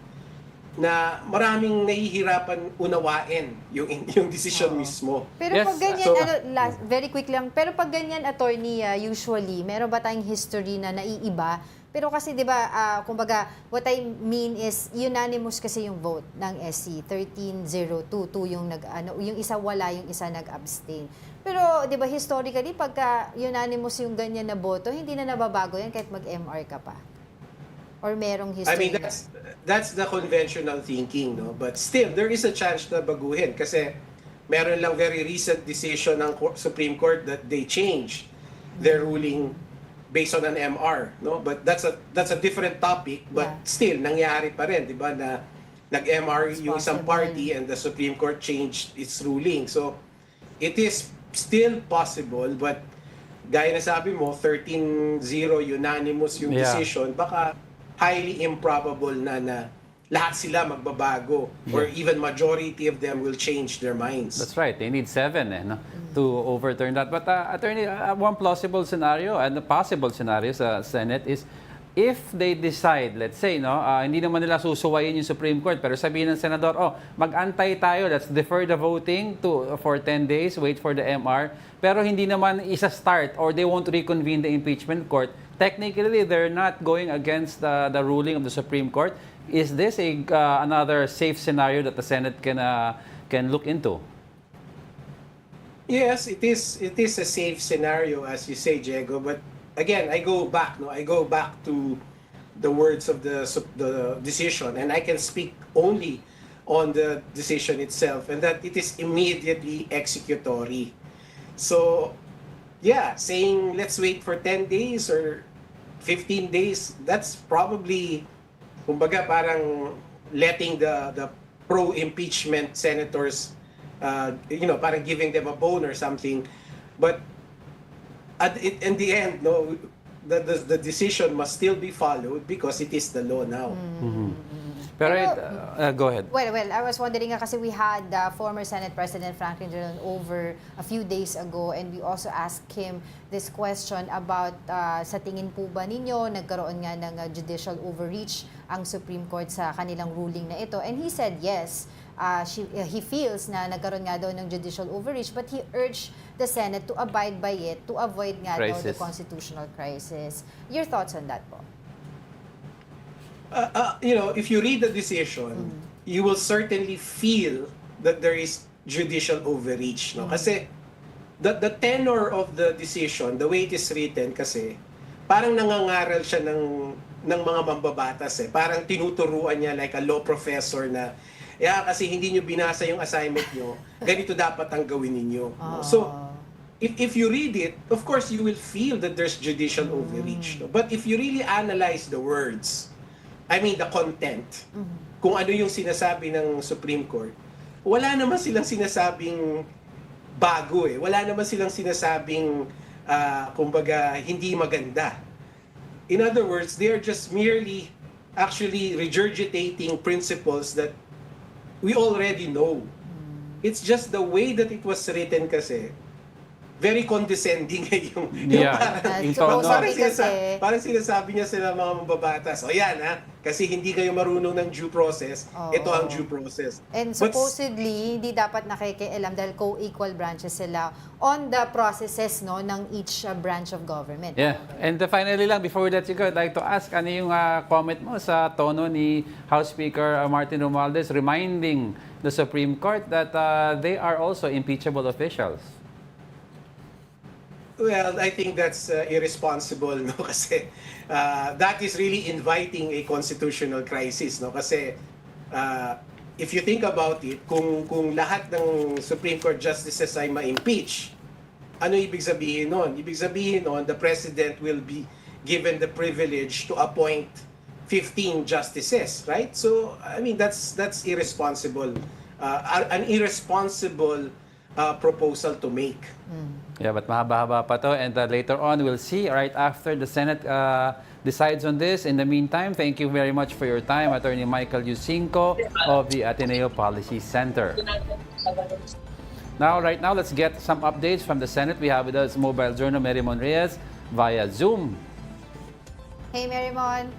na maraming nahihirapan unawain yung decision mismo. Pero Yes, pag ganyan, so- very quick lang, pero pag ganyan, attorney, usually, meron ba tayong history na naiiba? Pero kasi 'di ba, kumbaga, what I mean is unanimous kasi yung vote ng SC, 13-0-2, yung yung isa wala, yung isa nag-abstain. Pero 'di ba historically pagka unanimous yung ganyan na boto, hindi na nababago yan kahit mag-MR ka pa. Or merong history. I mean, that's the conventional thinking, no? But still, there is a chance na baguhin kasi meron lang very recent decision ng Supreme Court that they changed their ruling based on an MR, no? But that's a different topic, but still nangyari pa rin, 'di ba, na nag-MR yung isang party and the Supreme Court changed its ruling. So it is still possible, but gaya na sabi mo, 13-0 unanimous yung Yeah. decision, baka highly improbable na lahat sila magbabago or even majority of them will change their minds. That's right. They need 7 no, to overturn that. But Attorney, one plausible scenario and a possible scenario sa Senate is if they decide, let's say, no, hindi naman nila susuwayin yung Supreme Court, pero sabihin ng Senador, mag-antay tayo, let's defer the voting for 10 days, wait for the MR, pero hindi naman isa-start or they won't reconvene the impeachment court, technically, they're not going against the ruling of the Supreme Court. Is this another safe scenario that the Senate can look into? Yes, it is a safe scenario, as you say, Diego. But again, I go back to the words of the decision, and I can speak only on the decision itself, and that it is immediately executory. So, yeah, saying let's wait for 10 days or 15 days, that's probably, kumbaga, parang letting the pro-impeachment senators, parang giving them a bone or something. But in the end, no, the decision must still be followed because it is the law now. Pero go ahead. Well, I was wondering kasi we had former Senate President Franklin Drilon over a few days ago, and we also asked him this question about sa tingin po ba ninyo nagkaroon nga ng judicial overreach ang Supreme Court sa kanilang ruling na ito, and he said yes. He feels na nagkaroon nga daw ng judicial overreach, but he urged the Senate to abide by it to avoid nga daw the constitutional crisis. Your thoughts on that po? If you read the decision, you will certainly feel that there is judicial overreach. No? Kasi the tenor of the decision, the way it is written kasi, parang nangangaral siya ng mga mambabatas eh. Parang tinuturuan niya like a law professor na, kasi hindi nyo binasa yung assignment nyo, ganito dapat ang gawin ninyo. No? So, if you read it, of course, you will feel that there's judicial overreach. No? But if you really analyze the words, I mean the content, kung ano yung sinasabi ng Supreme Court, wala naman silang sinasabing bago eh. Wala naman silang sinasabing, kumbaga, hindi maganda. In other words, they are just merely actually regurgitating principles that we already know. It's just the way that it was written kasi, very condescending yung parang sinasabi niya sila mga mambabatas. O yan kasi hindi kayo marunong ng due process, ito ang due process. And supposedly, hindi dapat nakikialam dahil co-equal branches sila on the processes ng each branch of government. Yeah. And finally lang, before we let you go, I'd like to ask, ano yung comment mo sa tono ni House Speaker Martin Romualdez reminding the Supreme Court that they are also impeachable officials? Well, I think that's irresponsible, no? Kasi that is really inviting a constitutional crisis, no? Kasi if you think about it, kung lahat ng Supreme Court justices ay ma-impeach, ano ibig sabihin nun? Ibig sabihin nun, the President will be given the privilege to appoint 15 justices, right? So, I mean, that's irresponsible. An irresponsible proposal to make. Yeah, but mahaba-haba pa to, and later on we'll see right after the Senate decides on this. In the meantime, thank you very much for your time, Attorney Michael Yusinko of the Ateneo Policy Center. Right now, let's get some updates from the Senate. We have with us mobile journal Merimon Reyes via Zoom. Hey, Merimon.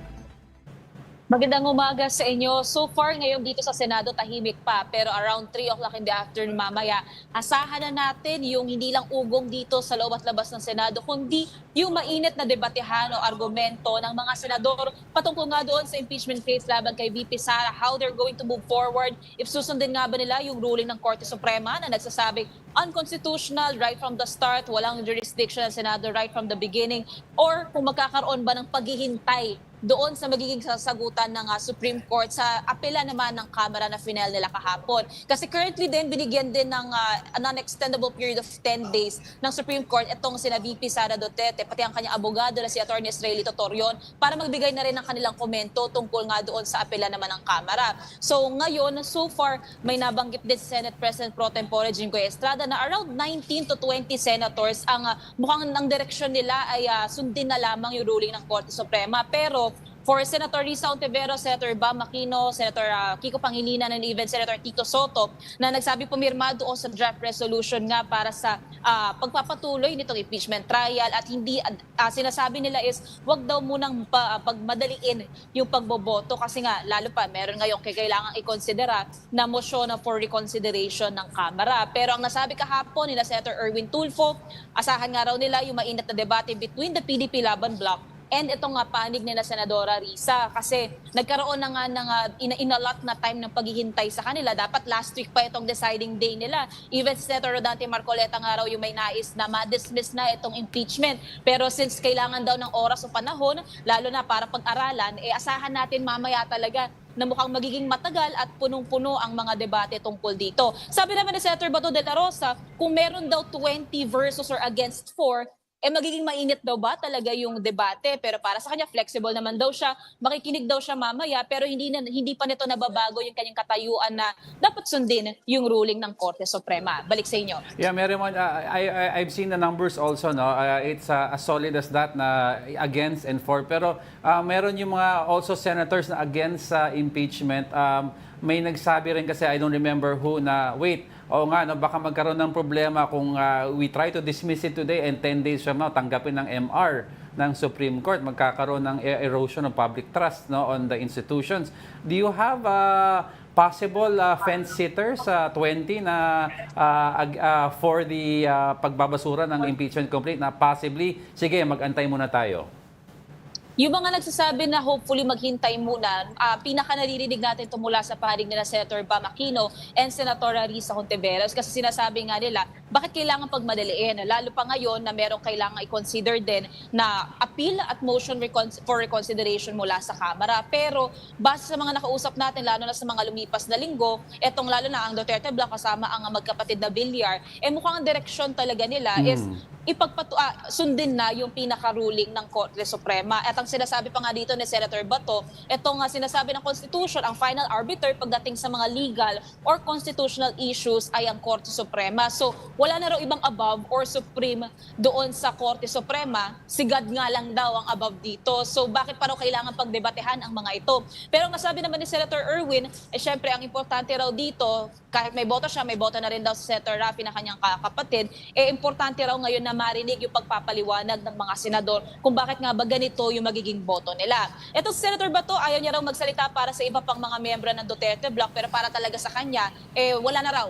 Magandang umaga sa inyo. So far ngayon dito sa Senado tahimik pa, pero around 3 o'clock in the afternoon mamaya, asahan na natin yung hindi lang ugong dito sa loob at labas ng Senado, kundi yung mainit na debatehan o argumento ng mga senador patungkol nga doon sa impeachment case laban kay VP Sara, how they're going to move forward, if susundin nga ba nila yung ruling ng Korte Suprema na nagsasabing unconstitutional right from the start, walang jurisdiction ng Senado right from the beginning, or kung magkakaroon ba ng paghihintay doon sa magiging sasagutan ng Supreme Court sa apela naman ng Kamara na final nila kahapon. Kasi currently din, binigyan din ng a non-extendable period of 10 days ng Supreme Court itong sina VP Sara Duterte, pati ang kanyang abogado na si Atty. Israelito Torion, para magbigay na rin ng kanilang komento tungkol nga doon sa apela naman ng Kamara. So ngayon, so far, may nabanggit din si Senate President Pro Tempore Jinggoy Estrada na around 19 to 20 senators ang mukhang ng direksyon nila ay sundin na lamang yung ruling ng Korte Suprema. Pero for Senator Risa Ontiveros, Senator Bam Aquino, Senator Kiko Pangilinan, and even Senator Tito Soto na nagsabi pumirma doon sa draft resolution nga para sa pagpapatuloy nitong impeachment trial at hindi sinasabi nila is wag daw munang pagmadaliin yung pagboboto kasi nga lalo pa meron ngayong kailangang ikonsidera na motion for reconsideration ng Kamara. Pero ang nasabi kahapon nila Senator Erwin Tulfo, asahan nga raw nila yung mainit na debate between the PDP Laban Bloc and itong panig nila Senadora Risa kasi nagkaroon na nga ng inalot na time ng paghihintay sa kanila. Dapat last week pa itong deciding day nila. Even Senator Rodante Marcoleta nga raw yung may nais na ma-dismiss na itong impeachment. Pero since kailangan daw ng oras o panahon, lalo na para pag-aralan, asahan natin mamaya talaga na mukhang magiging matagal at punong-puno ang mga debate tungkol dito. Sabi naman ni Senator Bato de la Rosa, kung meron daw 20 versus or against 4, magiging mainit daw ba talaga yung debate? Pero para sa kanya, flexible naman daw siya, makikinig daw siya mamaya, pero hindi pa nito nababago yung kanyang katayuan na dapat sundin yung ruling ng Korte Suprema. Balik sa inyo. Yeah, Merimon, I've seen the numbers also, no? It's as solid as that na against and for. Pero meron yung mga also senators na against impeachment. May nagsabi rin kasi, I don't remember who, na wait, nga, no, baka magkaroon ng problema kung we try to dismiss it today and 10 days from now, tanggapin ng MR ng Supreme Court, magkakaroon ng erosion of public trust, no, on the institutions. Do you have possible fence-sitters, 20 na for the pagbabasura ng impeachment complaint na possibly, sige, mag-antay muna tayo? Yung mga nagsasabi na hopefully maghintay muna, pinaka naririnig natin ito mula sa panig nila Senator Bam Aquino and Senator Risa Hontiveros kasi sinasabi nga nila, bakit kailangan pagmadaliin? Lalo pa ngayon na merong kailangan i-consider din na appeal at motion for reconsideration mula sa Kamara. Pero base sa mga nakausap natin, lalo na sa mga lumipas na linggo, etong lalo na ang Duterte Block kasama ang magkapatid na Villar, mukhang ang direksyon talaga nila is sundin na yung pinaka-ruling ng Korte Suprema. At ang sinasabi pa nga dito ni Senator Bato, itong sinasabi ng Constitution, ang final arbiter pagdating sa mga legal or constitutional issues ay ang Korte Suprema. So wala na raw ibang above or supreme doon sa Korte Suprema. Si God nga lang daw ang above dito. So bakit pa raw kailangan pagdebatehan ang mga ito? Pero masabi naman ni Senator Erwin, syempre ang importante raw dito, kahit may boto siya, may boto na rin daw si Senator Raffy na kanyang kapatid, importante raw ngayon na marinig yung pagpapaliwanag ng mga senador kung bakit nga ba ganito yung magiging boto nila. Ito si Senator Bato, ayaw niya raw magsalita para sa iba pang mga miyembro ng Duterte Block, pero para talaga sa kanya, wala na raw.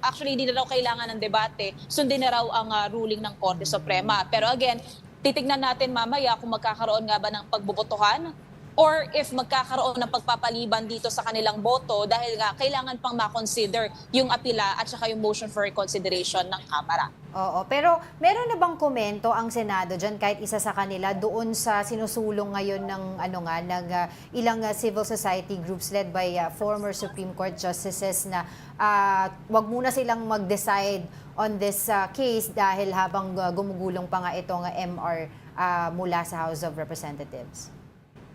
Actually, hindi na raw kailangan ng debate, sundin na raw ang ruling ng Korte Suprema. Pero again, titignan natin mamaya kung magkakaroon nga ba ng pagbobotohan or if magkakaroon ng pagpapaliban dito sa kanilang boto dahil nga kailangan pang makonsider yung apila at saka yung motion for reconsideration ng Kamara. Oo, pero meron na bang komento ang Senado dyan kahit isa sa kanila doon sa sinusulong ngayon ng ilang civil society groups led by former Supreme Court justices na wag muna silang mag-decide on this case dahil habang gumugulong pa nga itong MR mula sa House of Representatives?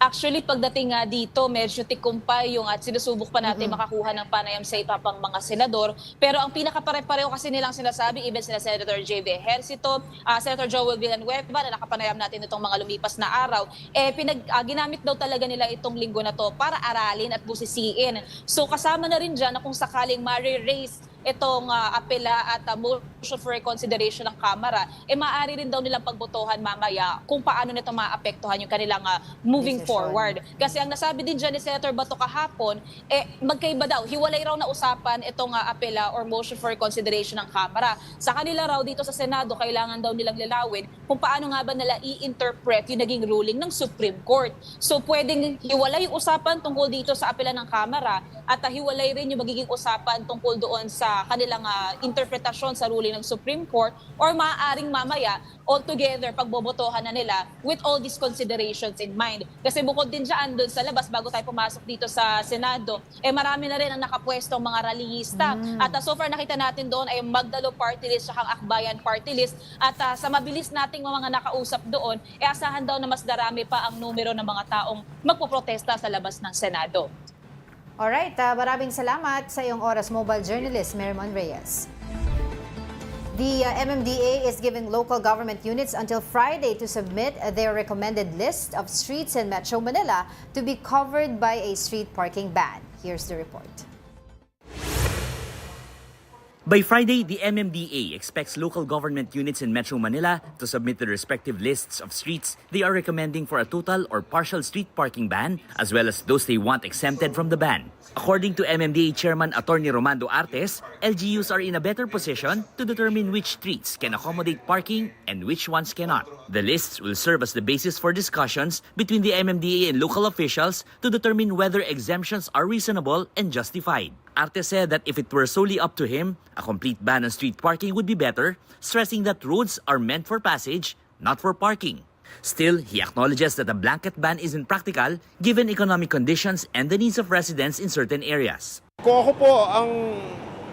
Actually, pagdating nga dito, medyo tikumpay yung at sinusubok pa natin makakuha ng panayam sa iba pang mga senador. Pero ang pinakapare-pareho kasi nilang sinasabi, even sina Senator J.B. Ejercito, Senator Joel Villanueva, na nakapanayam natin itong mga lumipas na araw, ginamit daw talaga nila itong linggo na to para aralin at busisiin. So kasama na rin dyan na kung sakaling ma-raise itong apela at motion for reconsideration ng Kamara, maaari rin daw nilang pagbotohan mamaya kung paano nito maapektuhan yung kanilang moving forward. Kasi ang nasabi din dyan ni Senator Bato kahapon, magkaiba daw, hiwalay raw na usapan itong apela or motion for reconsideration ng Kamara. Sa kanila raw dito sa Senado, kailangan daw nilang lilawin kung paano nga ba nila i-interpret yung naging ruling ng Supreme Court. So pwedeng hiwalay yung usapan tungkol dito sa apela ng Kamara at hiwalay rin yung magiging usapan tungkol doon sa sa kanilang interpretasyon sa ruling ng Supreme Court, or maaaring mamaya altogether pagbobotohan na nila with all these considerations in mind. Kasi bukod din dyan doon sa labas, bago tayo pumasok dito sa Senado, marami na rin ang nakapwestong mga rallyista. At so far nakita natin doon ay Magdalo Party List at Akbayan Party List. At sa mabilis nating mga nakausap doon, asahan daw na mas darami pa ang numero ng mga taong magpoprotesta sa labas ng Senado. Alright, maraming salamat sa iyong oras, mobile journalist Mermon Reyes. The MMDA is giving local government units until Friday to submit their recommended list of streets in Metro Manila to be covered by a street parking ban. Here's the report. By Friday, the MMDA expects local government units in Metro Manila to submit the respective lists of streets they are recommending for a total or partial street parking ban, as well as those they want exempted from the ban. According to MMDA Chairman Attorney Romando Artes, LGUs are in a better position to determine which streets can accommodate parking and which ones cannot. The lists will serve as the basis for discussions between the MMDA and local officials to determine whether exemptions are reasonable and justified. Artes said that if it were solely up to him, a complete ban on street parking would be better, stressing that roads are meant for passage, not for parking. Still, he acknowledges that a blanket ban isn't practical given economic conditions and the needs of residents in certain areas. Kung ako po ang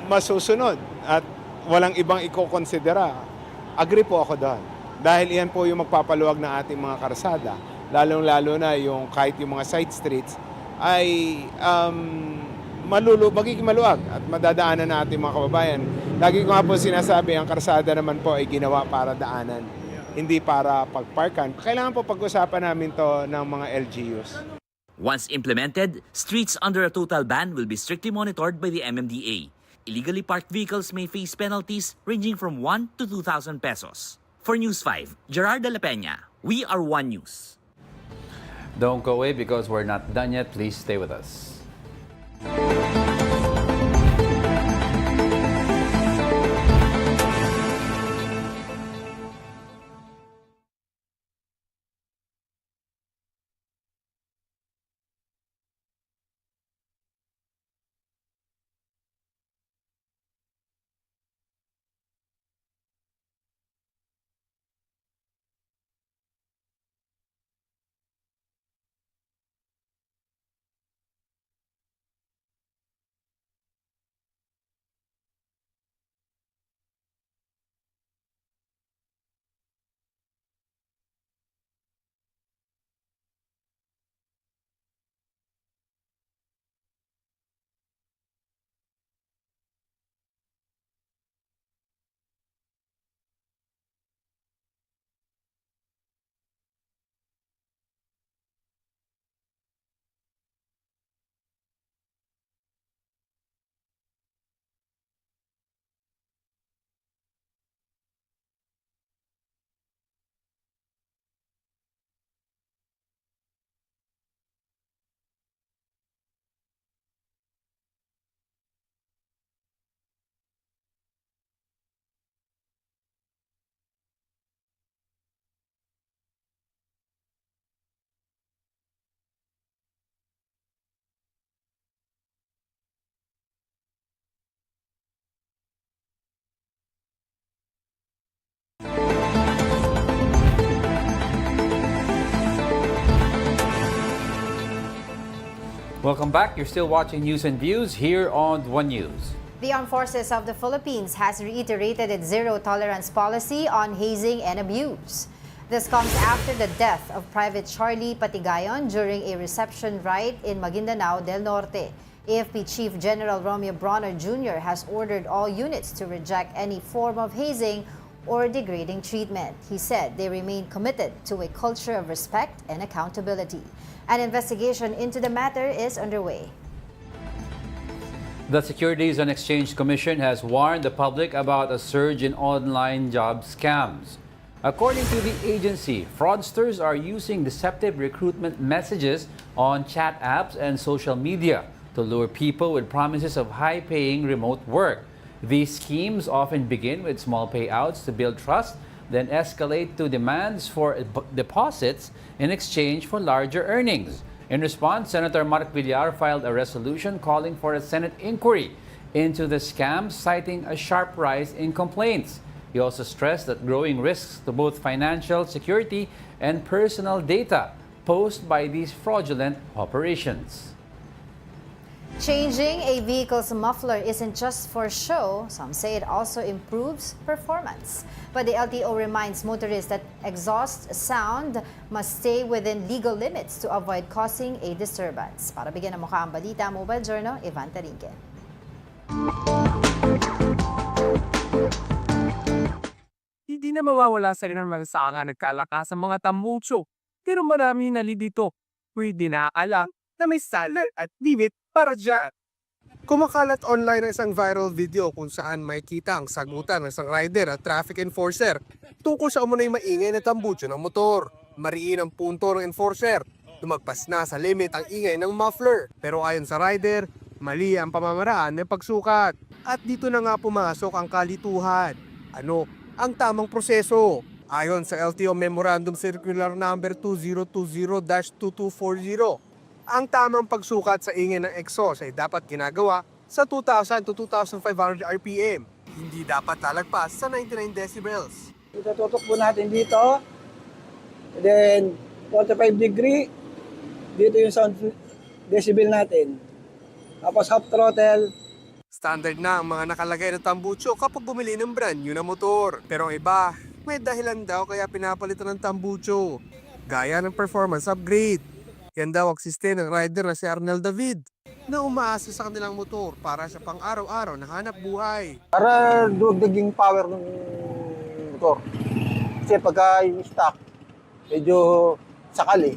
masusunod at walang ibang ikokonsidera, agree po ako doon. Dahil iyan po yung magpapaluwag ng ating mga karsada, lalong-lalo na yung kahit yung mga side streets ay magiging maluwag at madadaanan na ating mga kababayan. Lagi ko nga po sinasabi, ang karsada naman po ay ginawa para daanan, hindi para pagparkan. Kailangan po pag-usapan namin to ng mga LGUs. Once implemented, streets under a total ban will be strictly monitored by the MMDA. Illegally parked vehicles may face penalties ranging from 1 to 2,000 pesos. For News 5, Gerard de la Peña, we are One News. Don't go away because we're not done yet. Please stay with us. Welcome back. You're still watching News and Views here on One News. The Armed Forces of the Philippines has reiterated its zero-tolerance policy on hazing and abuse. This comes after the death of Private Charlie Patigayon during a reception rite in Maguindanao del Norte. AFP Chief General Romeo Bronner Jr. has ordered all units to reject any form of hazing or degrading treatment. He said they remain committed to a culture of respect and accountability. An investigation into the matter is underway. The Securities and Exchange Commission has warned the public about a surge in online job scams. According to the agency, fraudsters are using deceptive recruitment messages on chat apps and social media to lure people with promises of high-paying remote work. These schemes often begin with small payouts to build trust, then escalate to demands for deposits in exchange for larger earnings. In response, Senator Mark Villar filed a resolution calling for a Senate inquiry into the scam, citing a sharp rise in complaints. He also stressed that growing risks to both financial security and personal data posed by these fraudulent operations. Changing a vehicle's muffler isn't just for show. Some say it also improves performance. But the LTO reminds motorists that exhaust sound must stay within legal limits to avoid causing a disturbance. Para bigyan ng mukha ang balita, Mobile Journal, Ivan Tarinque. Hindi na mawawala sa rin ang mga sanga nagkalakas sa mga tambutso. Pero marami nalilito. Pwede na alam na may standard at limit para dyan. Kumakalat online ang isang viral video kung saan makikita ang sagutan ng isang rider at traffic enforcer tungkol sa umunay maingay na tambutso ng motor. Mariin ang punto ng enforcer. Lumagpas na sa limit ang ingay ng muffler. Pero ayon sa rider, mali ang pamamaraan ng pagsukat. At dito na nga pumasok ang kalituhan. Ano ang tamang proseso? Ayon sa LTO Memorandum Circular Number 2020-2240, ang tamang pagsukat sa ingay ng exhaust ay dapat ginagawa sa 2,000 to 2,500 RPM. Hindi dapat lalagpas sa 99 decibels. Itututok po natin dito. Then, 45 degree. Dito yung sound decibel natin. Tapos half throttle. Standard na ang mga nakalagay na tambutso kapag bumili ng brand new na motor. Pero ang iba, may dahilan daw kaya pinapalitan ng tambutso. Gaya ng performance upgrade. Yan daw ang existe ng rider na si Arnel David na umaasa sa kanilang motor para sa pang-araw-araw na hanap buhay. Para dugdaging power ng motor. Kasi pagka yung stock, medyo sakali.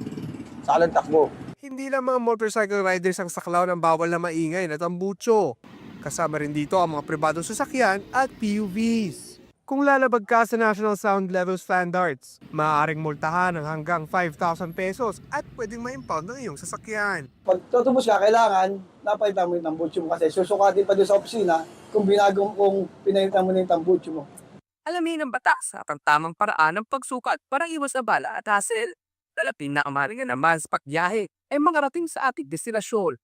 Sakalang takbo. Hindi lang mga motorcycle riders ang saklaw ng bawal na maingay na tambutso. Kasama rin dito ang mga pribadong sasakyan at PUVs. Kung lalabag ka sa National Sound Level Standards, maaaring multahan ng hanggang 5,000 pesos at pwedeng ma-impound ng iyong sasakyan. Pag tutubos ka, kailangan napalitan mo yung tambutso mo kasi susukatin pa doon sa opisina kung pinalitan mo na yung tambutso mo. Alamin ng batas at ang tamang paraan ng pagsukat para iwas abala at hassle. Lalapin na amaringan naman sa pagbiyahe ay mangarating sa ating destinasyon.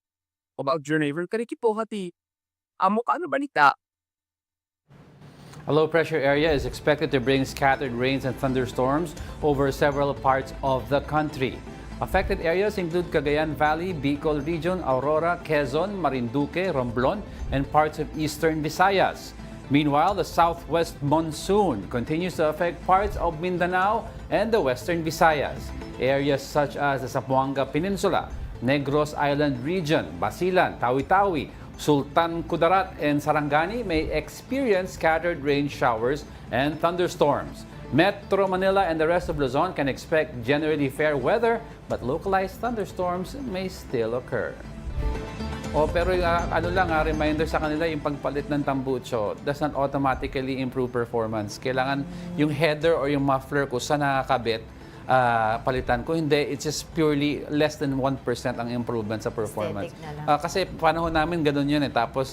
About your neighbor karikipohati, amo ka na balita. A low-pressure area is expected to bring scattered rains and thunderstorms over several parts of the country. Affected areas include Cagayan Valley, Bicol Region, Aurora, Quezon, Marinduque, Romblon, and parts of eastern Visayas. Meanwhile, the southwest monsoon continues to affect parts of Mindanao and the western Visayas. Areas such as the Zamboanga Peninsula, Negros Island Region, Basilan, Tawi-Tawi, Sultan Kudarat, and Sarangani may experience scattered rain showers and thunderstorms. Metro Manila and the rest of Luzon can expect generally fair weather, but localized thunderstorms may still occur. Pero reminder sa kanila, yung pagpalit ng tambutso does not automatically improve performance. Kailangan yung header or yung muffler ko sa nakakabit, palitan. Kung hindi, it's just purely less than 1% ang improvement sa performance. Kasi panahon namin ganun yun eh. Tapos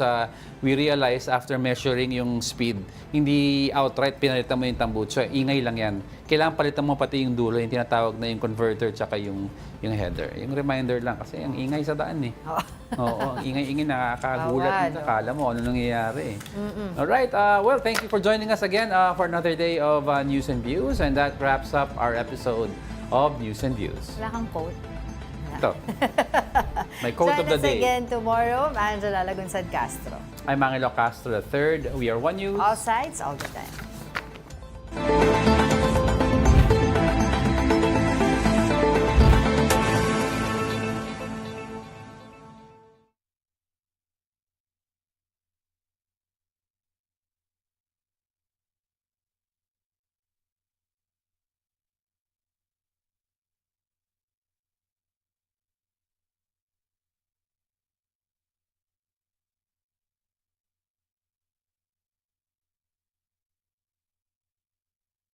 we realized after measuring yung speed, hindi outright pinalitan mo yung tambutso. Ingay lang yan. Kailangan palitan mo pati yung dulo, yung tinatawag na yung converter tsaka yung header. Yung reminder lang kasi ang ingay sa daan eh. Oo, ingay-ingay, nakakagulat. Akala mo ano nangyayari eh. Alright, well, thank you for joining us again for another day of News and Views, and that wraps up our episode of News and Views. Wala kang quote? Ito. My quote of the day. Join us again tomorrow. I'm Angela Lagunsad Castro. I'm Angelo Castro III. We are One News. All sides, all the time.